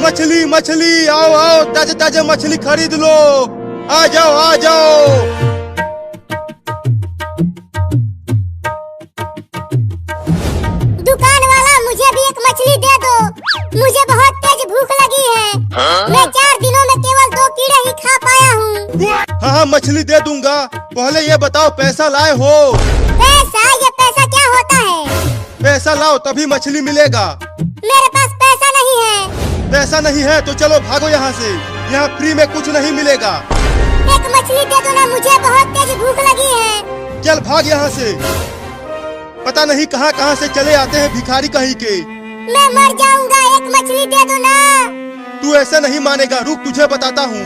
मछली मछली, आओ आओ, ताजा ताजा मछली खरीद लो। आ जाओ आ जाओ। दुकान वाला, मुझे भी एक मछली दे दो, मुझे बहुत तेज भूख लगी है। मैं 4 दिनों में केवल 2 कीड़े ही खा पाया हूँ। हाँ हाँ, मछली दे दूंगा। पहले ये बताओ पैसा लाए हो? पैसा? ये पैसा क्या होता है? पैसा लाओ तभी मछली मिलेगा। मेरे पास पैसा नहीं है। पैसा नहीं है तो चलो भागो यहाँ से, यहाँ फ्री में कुछ नहीं मिलेगा। एक मछली दे दो ना, मुझे बहुत तेज भूख लगी है। चल भाग यहाँ से। पता नहीं कहाँ कहाँ से चले आते हैं भिखारी कहीं के। मैं मर जाऊंगा, एक मछली दे दो ना। तू ऐसा नहीं मानेगा, रुक तुझे बताता हूँ।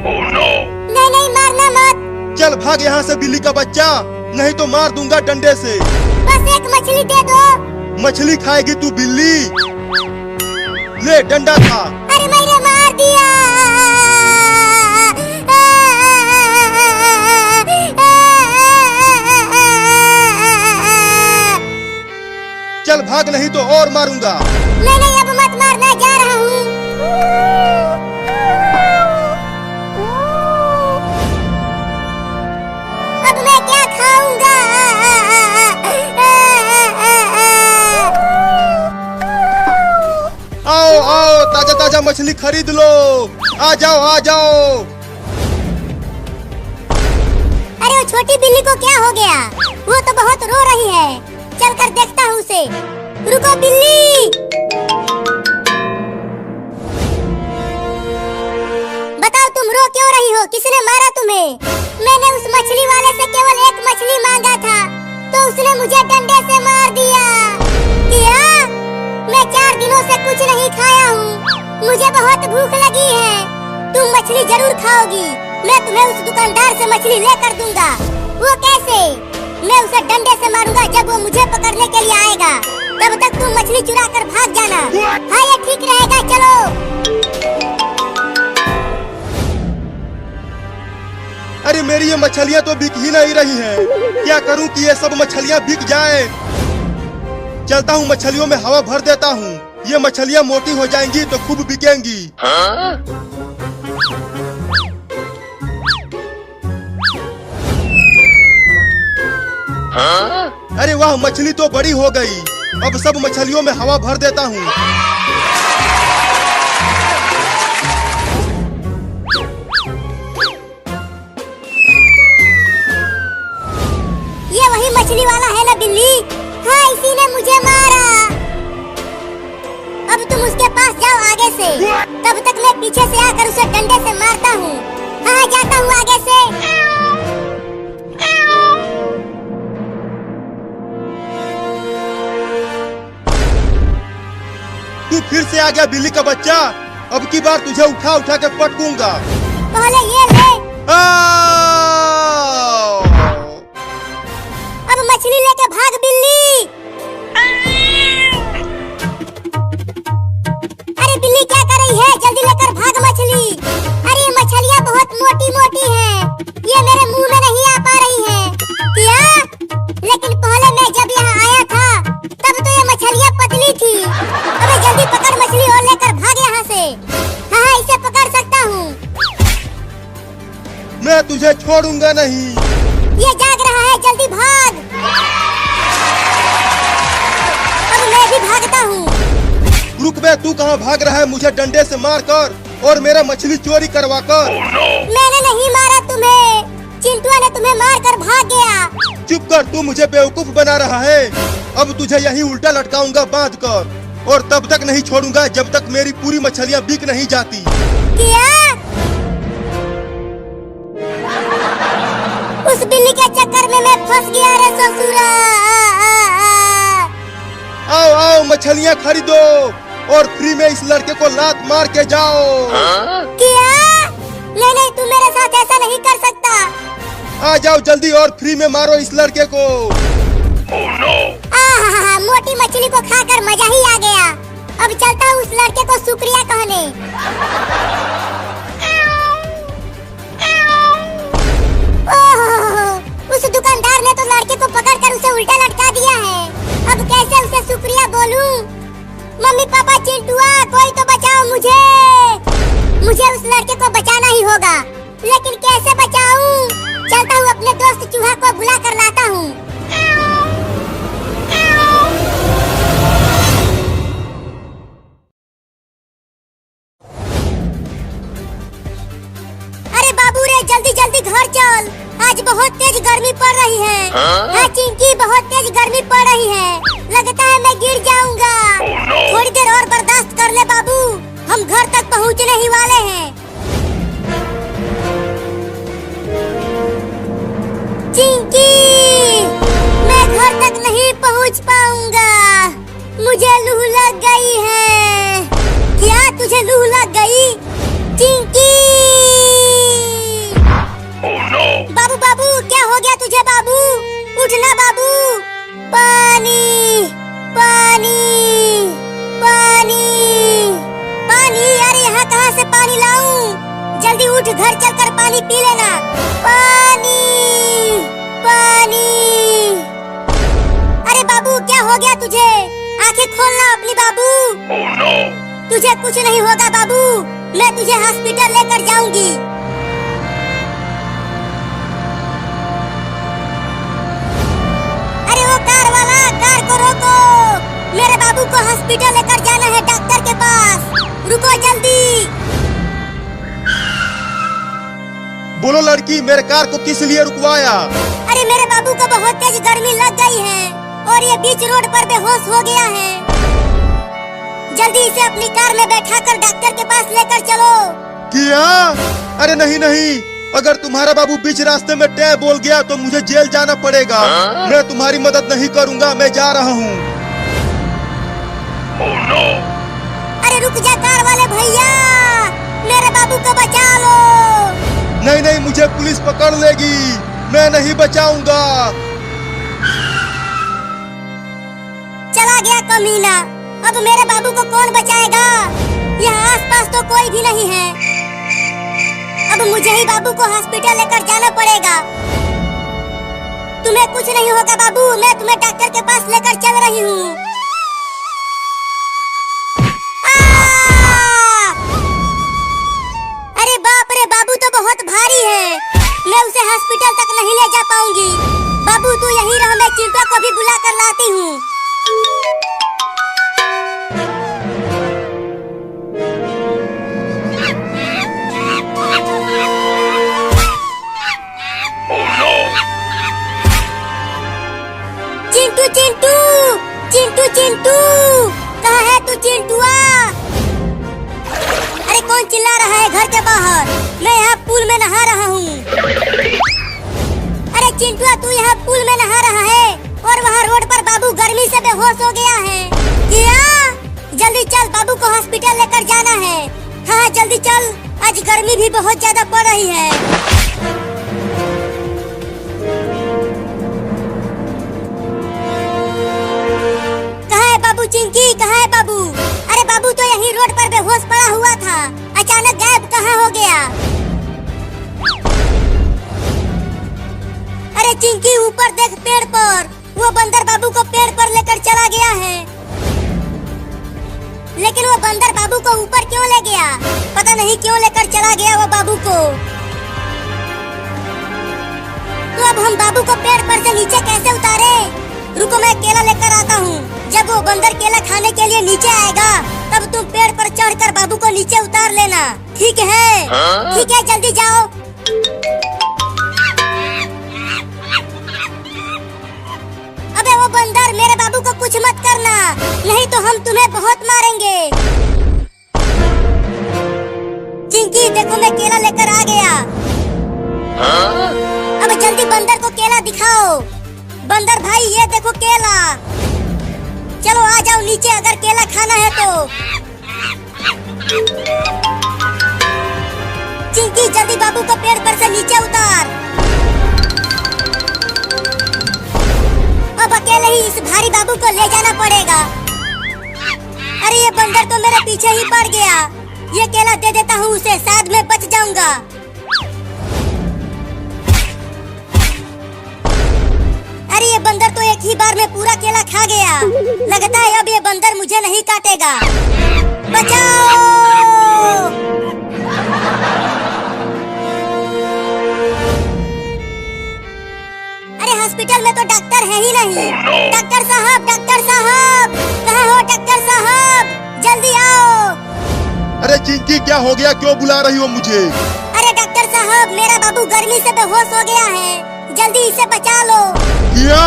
नहीं नहीं, मारना मत। चल भाग यहाँ से बिल्ली का बच्चा, नहीं तो मार दूंगा डंडे से। बस एक मछली दे दो। मछली खाएगी तू बिल्ली? ले डंडा खा। अरे मैंने मार दिया। चल भाग नहीं तो और मारूंगा। नहीं अब मत मारना, जा रहा हूँ। अब मैं क्या खाऊंगा? आओ आओ, ताजा ताजा मछली खरीद लो। आ जाओ आ जाओ। अरे वो छोटी बिल्ली को क्या हो गया? वो तो बहुत रो रही है। चलकर देखता हूँ उसे। रुको बिल्ली। बताओ तुम रो क्यों रही हो? किसने मारा तुम्हें? मैंने उस मछली वाले से केवल एक मछली मांगा था, तो उसने मुझे डंडे से मार दिया। क्या? मैं 4 दिनों से कुछ नहीं खाया हूँ, मुझे बहुत भूख लगी है। तुम मछली जरूर खाओगी। मैं तुम्हें उस दुकानदार से मछली लेकर दूंगा। वो कैसे? मैं उसे डंडे से मारूंगा जब वो मुझे पकड़ने के लिए आएगा। तब तक तुम मछली चुरा कर भाग जाना। हाँ ये ठीक रहेगा, चलो। अरे मेरी ये मछलियाँ तो बिक ही नहीं रही हैं। क्या करूँ कि ये सब मछलियाँ बिक जाए? चलता हूँ मछलियों में हवा भर देता हूँ। ये मछलियाँ मोटी हो जाएंगी तो खूब बिकेंगी। अरे वाह, मछली तो बड़ी हो गई। अब सब मछलियों में हवा भर देता हूँ। ये वही मछली वाला है ना बिल्ली? हाँ, इसी ने मुझे मारा। अब तुम उसके पास जाओ आगे से, तब तक मैं पीछे से आकर उसे डंडे से मारता हूँ। हाँ जाता हूँ आगे से। तू फिर से आ गया बिल्ली का बच्चा। अब की बार तुझे उठा उठा के पटकूंगा। पहले ये ले। अब मछली लेके भाग बिल्ली। अरे बिल्ली क्या कर रही है? जल्दी लेकर भाग मछली। अरे ये मछलियाँ बहुत मोटी मोटी हैं, ये मेरे मुंह में नहीं आ पा रही हैं। क्या? लेकिन पहले मैं जब यहाँ आया था तब तो ये मछलियाँ पतली थी। अबे जल्दी पकड़ मछली और लेकर भाग यहाँ से। हाँ इसे पकड़ सकता हूँ। मैं तुझे छोड़ूंगा नहीं। ये जाग रहा है, जल्दी भाग। अब मैं भी भागता हूँ। रुक बे, तू कहाँ भाग रहा है मुझे डंडे से मारकर और मेरा मछली चोरी करवा कर? मैंने नहीं मारा तुम्हें, चिंटुआ ने तुम्हें मारकर भाग गया। चुप कर, तू मुझे बेवकूफ बना रहा है। अब तुझे यहीं उल्टा लटकाऊंगा बांध कर, और तब तक नहीं छोड़ूंगा जब तक मेरी पूरी मछलियाँ बिक नहीं जाती। क्या? उस बिल्ली के चक्कर में मैं फंस गया रे ससुरा। आओ आओ, मछलियाँ खरीदो और फ्री में इस लड़के को लात मार के जाओ। क्या? नहीं नहीं, तू मेरे साथ ऐसा नहीं कर सकता। आ जाओ जल्दी और फ्री में मारो इस लड़के को। मोटी मछली को खाकर मजा ही आ गया। अब चलता हूँ उस लड़के को शुक्रिया कहने। ओह, उस दुकानदार ने तो लड़के को पकड़कर उसे उल्टा लटका दिया है। अब कैसे उसे शुक्रिया बोलूं? मम्मी पापा चिंटुआ कोई तो बचाओ मुझे। मुझे उस लड़के को बचाना ही होगा, लेकिन कैसे बचाऊं? चलता हूँ अपने दोस्त चूहा को बुला कर लाता हूँ। अरे बाबू रे जल्दी जल्दी घर चल, आज बहुत तेज गर्मी पड़ रही है। हाँ चिंकी बहुत तेज गर्मी पड़ रही है, लगता है मैं गिर जाऊंगा। थोड़ी देर और बर्दाश्त कर ले बाबू, हम घर तक पहुंचने ही वाले हैं। चिंकी मैं घर तक नहीं पहुंच पाऊंगा, मुझे लू लग गई है। क्या तुझे लू लग गई? चिंकी बाबू बाबू क्या हो गया तुझे बाबू? उठना बाबू। पानी पानी पानी पानी, अरे यहाँ कहाँ से पानी लाऊं? जल्दी उठ, घर चलकर पानी पी लेना। पानी पानी। अरे बाबू क्या हो गया तुझे? आंखें खोलना अपनी बाबू। तुझे कुछ नहीं होगा बाबू, मैं तुझे हॉस्पिटल लेकर जाऊंगी। अरे वो कार वाला, कार को रोको, मेरे बाबू को हॉस्पिटल लेकर जाना है, डॉक्टर के पास। रुको जल्दी। बोलो लड़की, मेरे कार को किस लिए रुकवाया? अरे मेरे बाबू को बहुत तेज गर्मी लग गई है और ये बीच रोड पर बेहोश हो गया है। जल्दी इसे अपनी कार में बैठाकर डॉक्टर के पास लेकर चलो। क्या? अरे नहीं नहीं, अगर तुम्हारा बाबू बीच रास्ते में टै बोल गया तो मुझे जेल जाना पड़ेगा। मैं तुम्हारी मदद नहीं करूंगा, मैं जा रहा हूँ। अरे रुक जा कार वाले भैया, मेरे बाबू को बचा लो। नहीं नहीं, मुझे पुलिस पकड़ लेगी, मैं नहीं बचाऊंगा। चला गया कमीना, अब मेरे बाबू को कौन बचाएगा? यहाँ आसपास तो कोई भी नहीं है, अब मुझे ही बाबू को हॉस्पिटल लेकर जाना पड़ेगा। तुम्हें कुछ नहीं होगा बाबू, मैं तुम्हें डॉक्टर के पास लेकर चल रही हूँ। अरे बाप रे, बाबू तो बहुत भारी है, मैं उसे हॉस्पिटल तक नहीं ले जा पाऊंगी। बाबू तू यहीं रह, मैं चिंटू को भी बुला कर लाती हूँ। चिंटू चिंटू चिंटू चिंटू, कहाँ है तू चिंटुआ? अरे कौन चिल्ला रहा है घर के बाहर? मैं यहाँ पूल में नहा रहा हूँ। अरे चिंटुआ तू यहाँ पूल में नहा रहा है और वहाँ रोड पर बाबू गर्मी से बेहोश हो गया है। क्या? जल्दी चल, बाबू को हॉस्पिटल लेकर जाना है। हाँ जल्दी चल, आज गर्मी भी बहुत ज्यादा पड़ रही है। चिंकी कहाँ है बाबू? अरे बाबू तो यही रोड पर बेहोश पड़ा हुआ था, अचानक गायब कहाँ हो गया? अरे चिंकी ऊपर देख पेड़ पर, वो बंदर बाबू को पेड़ पर लेकर चला गया है। लेकिन वो बंदर बाबू को ऊपर क्यों ले गया? पता नहीं क्यों लेकर चला गया वो बाबू को। तो अब हम बाबू को पेड़ पर से नीचे कैसे उतारे? रुको मैं केला लेकर आता हूँ। जब वो बंदर केला खाने के लिए नीचे आएगा तब तुम पेड़ पर चढ़कर बाबू को नीचे उतार लेना, ठीक है? ठीक है, जल्दी जाओ। अबे वो बंदर, मेरे बाबू को कुछ मत करना, नहीं तो हम तुम्हें बहुत मारेंगे। चिंकी देखो मैं केला लेकर आ गया। अब जल्दी बंदर को केला दिखाओ। बंदर भाई ये देखो केला, चलो आ जाओ नीचे अगर केला खाना है तो। चिंकी जल्दी बाबू को पेड़ पर से नीचे उतार। अब अकेले ही इस भारी बाबू को ले जाना पड़ेगा। अरे ये बंदर तो मेरे पीछे ही पड़ गया, ये केला दे देता हूँ उसे, शायद मैं बच जाऊंगा। अरे ये बंदर तो एक ही बार में पूरा केला खा गया। लगता है अब ये बंदर मुझे नहीं काटेगा। बचाओ! अरे हॉस्पिटल में तो डॉक्टर है ही नहीं। डॉक्टर साहब, कहाँ हो डॉक्टर साहब? जल्दी आओ। अरे चिंकी, क्या हो गया? क्यों बुला रही हो मुझे? अरे डॉक्टर साहब, मेरा बाबू गर्मी से बेहोश हो गया है, जल्दी इसे बचा लो। क्या?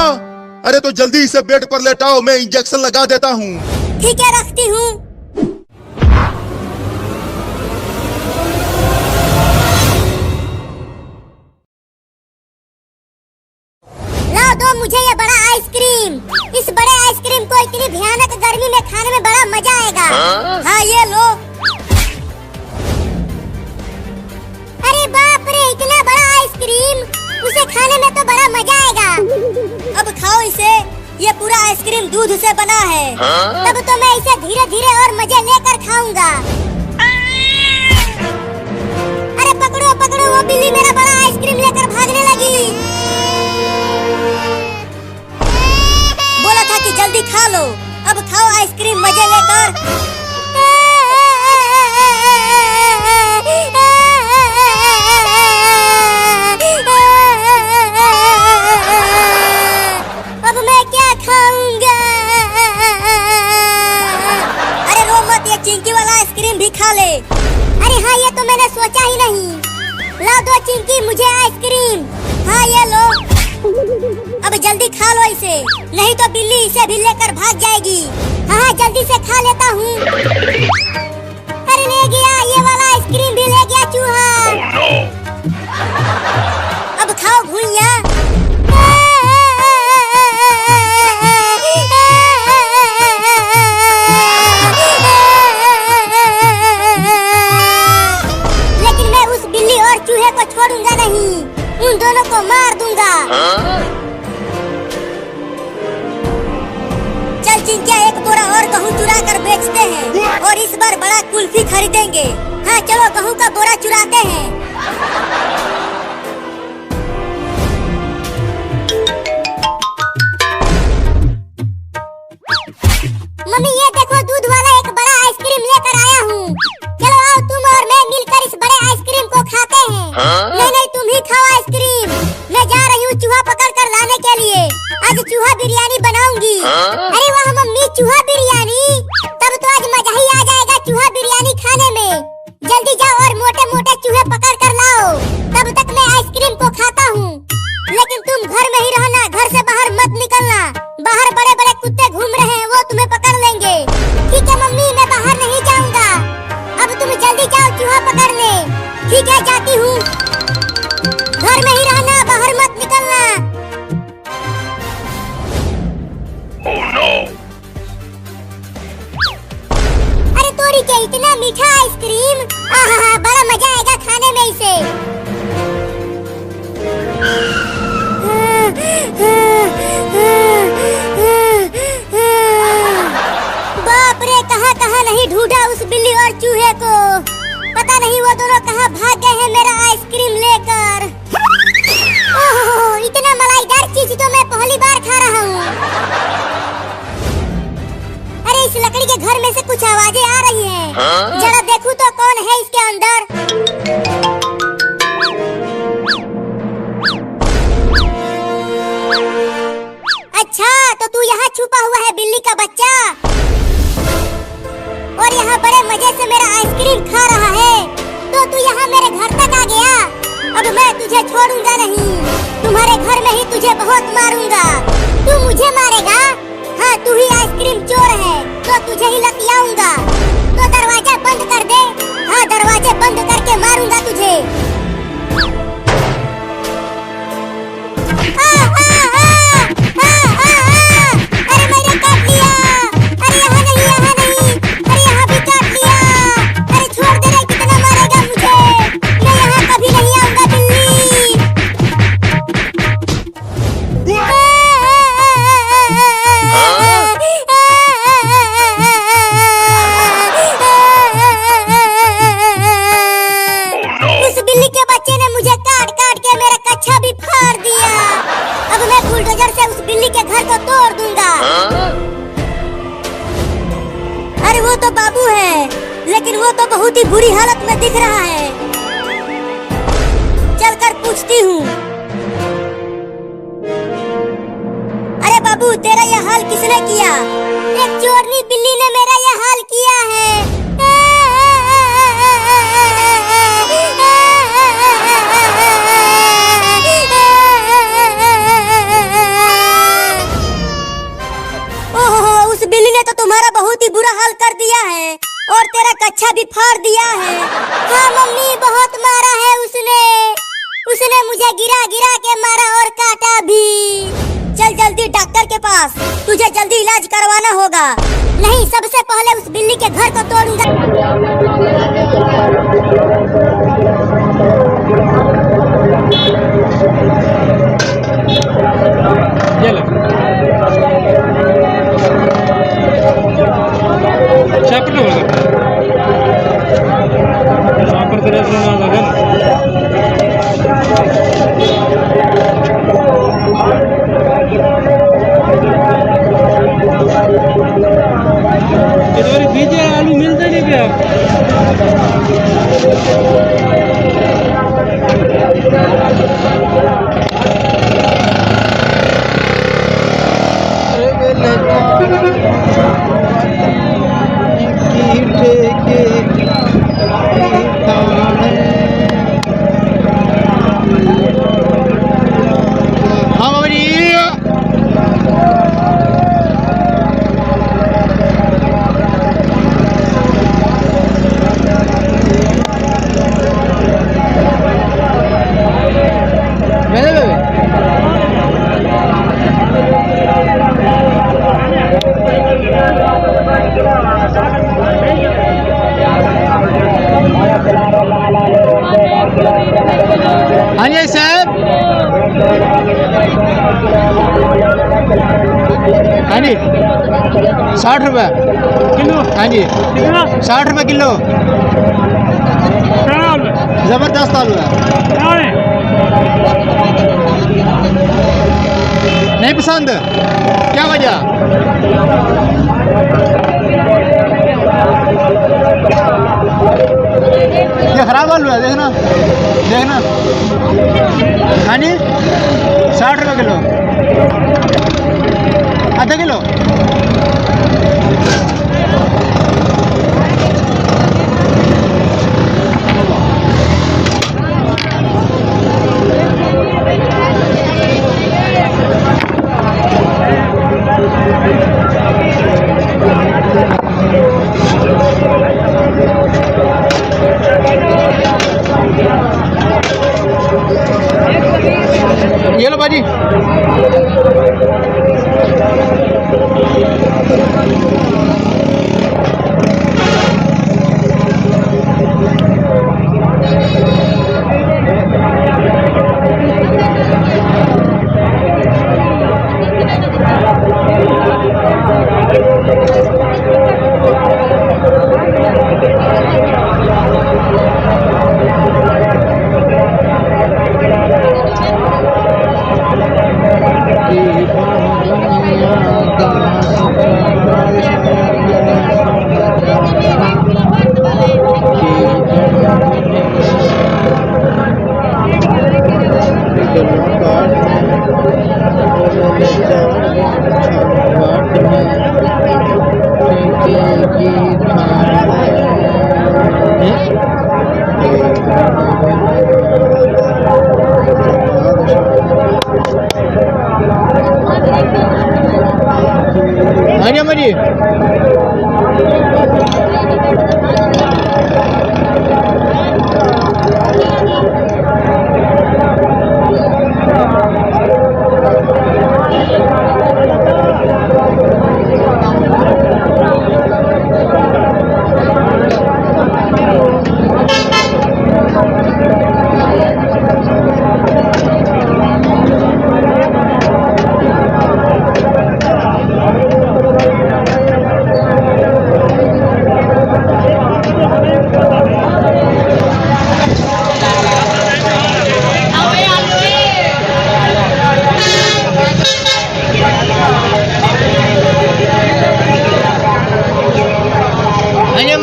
अरे तो जल्दी इसे बेड पर लेटाओ, मैं इंजेक्शन लगा देता हूँ। ठीक है, रखती हूँ। लाओ दो मुझे ये बड़ा आइसक्रीम। इस बड़े आइसक्रीम को इतनी भयानक गर्मी में खाने में बड़ा मजा आएगा। हाँ ये लो। अरे बाप रे, इतना बड़ा आइसक्रीम! उसे खाने में तो बड़ा मजा आएगा। अब खाओ इसे, ये पूरा आइसक्रीम दूध से बना है। तब तो मैं इसे धीरे धीरे और मजे लेकर खाऊंगा। अरे पकड़ो पकड़ो, वो बिल्ली मेरा बड़ा आइसक्रीम लेकर भागने लगी। बोला था कि जल्दी खा लो। अब खाओ आइसक्रीम मजे लेकर। अब मैं क्या खाऊंगा? अरे रो मत, ये चिंकी वाला आइसक्रीम भी खा ले। अरे हाँ, ये तो मैंने सोचा ही नहीं। लाओ दो चिंकी मुझे आइसक्रीम। हाँ ये लो। अब जल्दी खा लो इसे, नहीं तो बिल्ली इसे भी लेकर भाग जाएगी। हाँ जल्दी से खा लेता हूँ। अरे ले गया, ये वाला आइसक्रीम भी ले गया चूहा। अब खाओ भुइया। लेकिन मैं उस बिल्ली और चूहे को छोड़ूंगा नहीं, उन दोनों को मार दूंगा। चल चिंकिया, एक बोरा और गेहूँ चुरा कर बेचते हैं और इस बार बड़ा कुल्फी खरीदेंगे। हाँ चलो, गेहूँ का बोरा चुराते हैं। मम्मी ये देखो, दूध वाला एक बड़ा आइसक्रीम लेकर आया हूँ। चलो आओ, तुम और मैं मिलकर इस बड़े आइसक्रीम को खाते हैं। नहीं तुम ही खाओ आइसक्रीम, मैं जा रही हूँ चूहा पकड़ कर लाने के लिए। आज चूहा बिरयानी बनाऊंगी। अरे वाह मम्मी, चूहा बिरयानी! तब तो आज मजा ही आ जाएगा चूहा बिरयानी खाने में। जल्दी जाओ और मोटे मोटे चूहे पकड़ कर लाओ, तब तक मैं आइसक्रीम को खाता हूँ। लेकिन तुम घर में ही रहना, घर से बाहर मत निकलना। बाहर बड़े बड़े कुत्ते घूम रहे हैं, वो तुम्हें पकड़ लेंगे। ठीक है मम्मी, मैं बाहर नहीं जाऊंगा। अब तुम जल्दी जाओ चूहा पकड़ने। ठीक है, जाती हूँ। घर में ही रहना, बाहर मत निकलना। Oh, no. अरे तोरी के, इतना मीठा आइसक्रीम! आहा, बड़ा मजा आएगा खाने में इसे। बाप रे, कहाँ कहाँ नहीं ढूंढा उस बिल्ली और चूहे को। पता नहीं वो दोनों कहाँ भाग गए हैं मेरा आइसक्रीम लेकर। ओह, इतना मलाईदार चीज तो मैं पहली बार खा रहा हूँ। अरे इस लकड़ी के घर में से कुछ आवाजें आ रही हैं। जरा देखूं तो कौन है इसके अंदर। अच्छा, तो तू यहाँ छुपा हुआ है बिल्ली का बच्चा, और यहाँ बड़े मजे से मेरा आइसक्रीम खा रहा है। तो तू यहाँ मेरे घर तक आ गया। अब मैं तुझे छोड़ूंगा नहीं, तुम्हारे घर में ही तुझे बहुत मारूंगा। तू मुझे मारेगा? हाँ, तू ही आइसक्रीम चोर है, तो तुझे ही लतियाऊंगा। तो दरवाजा बंद कर दे। हाँ, दरवाजे बंद करके मारूंगा तुझे। अरे मैंने काट लिया। अरे यहाँ नहीं, यहाँ नहीं। अरे यहाँ भी काट लिया। अरे छोड़ दे रे, कितना मारेगा मुझे? मैं यहाँ कभी नहीं आऊंगा बिल्ली। उस बिल्ली वो तो बाबू है, लेकिन वो तो बहुत ही बुरी हालत में दिख रहा है। चलकर पूछती हूँ। अरे बाबू, तेरा यह हाल किसने किया? एक चोरनी बिल्ली ने मेरा यह हाल किया है। ओहो, उस बिल्ली ने तो तुम्हारा बहुत ही बुरा हाल कर दिया है और तेरा कच्छा भी फाड़ दिया है। हाँ मम्मी, बहुत मारा है उसने। उसने मुझे गिरा गिरा के मारा और काटा भी। चल जल्दी डॉक्टर के पास, तुझे जल्दी इलाज करवाना होगा। नहीं, सबसे पहले उस बिल्ली के घर को तोड़ूंगा। बीजे आलू मिलते नहीं क्या? हाँ जी साहब, हाँ जी 60 रुपये किलो। हाँ जी 60 रुपये किलो। जबरदस्त आलू है। नहीं पसंद? क्या वजह? ये खराब आलू है, देखना देखना। हाँ जी 60 रुपये किलो, आधा किलो। ये लो बाजी। हाँ जी हमारी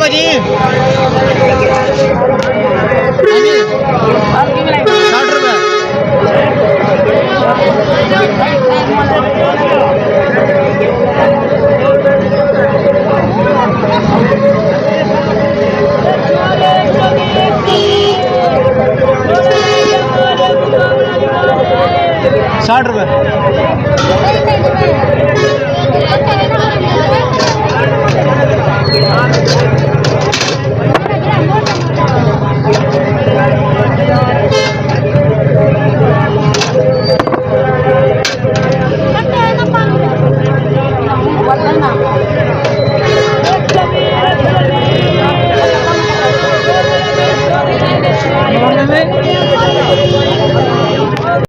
भाजी हाँ जी 60 रुपये